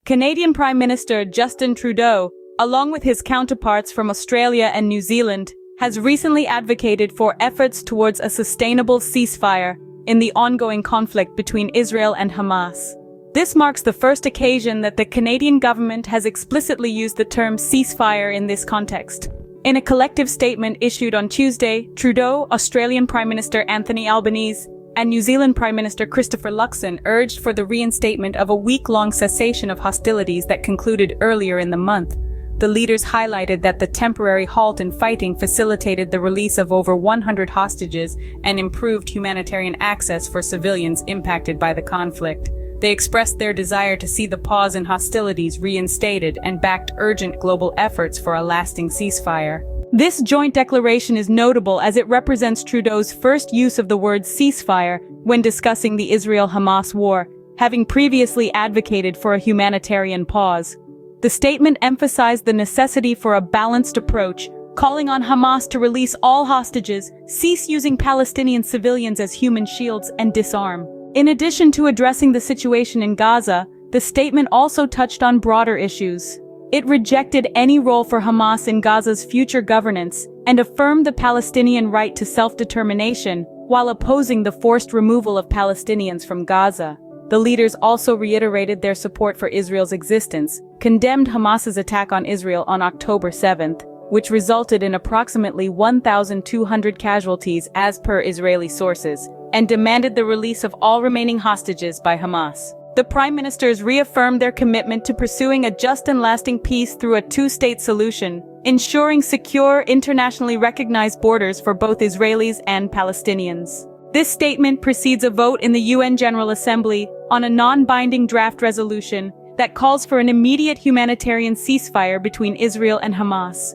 Canadian Prime Minister Justin Trudeau, along with his counterparts from Australia and New Zealand, has recently advocated for efforts towards a sustainable ceasefire in the ongoing conflict between Israel and Hamas. This marks the first occasion that the Canadian government has explicitly used the term ceasefire in this context. In a collective statement issued on Tuesday, Trudeau, Australian Prime Minister Anthony Albanese, and New Zealand Prime Minister Christopher Luxon urged for the reinstatement of a week-long cessation of hostilities that concluded earlier in the month. The leaders highlighted that the temporary halt in fighting facilitated the release of over 100 hostages and improved humanitarian access for civilians impacted by the conflict. They expressed their desire to see the pause in hostilities reinstated and backed urgent global efforts for a lasting ceasefire. This joint declaration is notable as it represents Trudeau's first use of the word ceasefire when discussing the Israel Hamas war, having previously advocated for a humanitarian pause. The statement emphasized the necessity for a balanced approach, calling on Hamas to release all hostages, cease using Palestinian civilians as human shields, and disarm. In addition to addressing the situation in Gaza, the statement also touched on broader issues. It rejected any role for Hamas in Gaza's future governance and affirmed the Palestinian right to self-determination while opposing the forced removal of Palestinians from Gaza. The leaders also reiterated their support for Israel's existence, condemned Hamas's attack on Israel on October 7th, which resulted in approximately 1,200 casualties as per Israeli sources, and demanded the release of all remaining hostages by Hamas. The prime ministers reaffirmed their commitment to pursuing a just and lasting peace through a two-state solution, ensuring secure, internationally recognized borders for both Israelis and Palestinians. This statement precedes a vote in the UN General Assembly on a non-binding draft resolution that calls for an immediate humanitarian ceasefire between Israel and Hamas.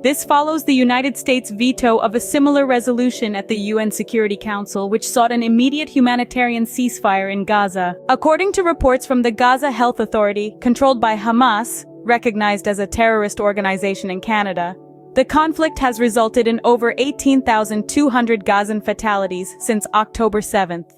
This follows the United States' veto of a similar resolution at the UN Security Council, which sought an immediate humanitarian ceasefire in Gaza. According to reports from the Gaza Health Authority, controlled by Hamas, recognized as a terrorist organization in Canada, the conflict has resulted in over 18,200 Gazan fatalities since October 7th.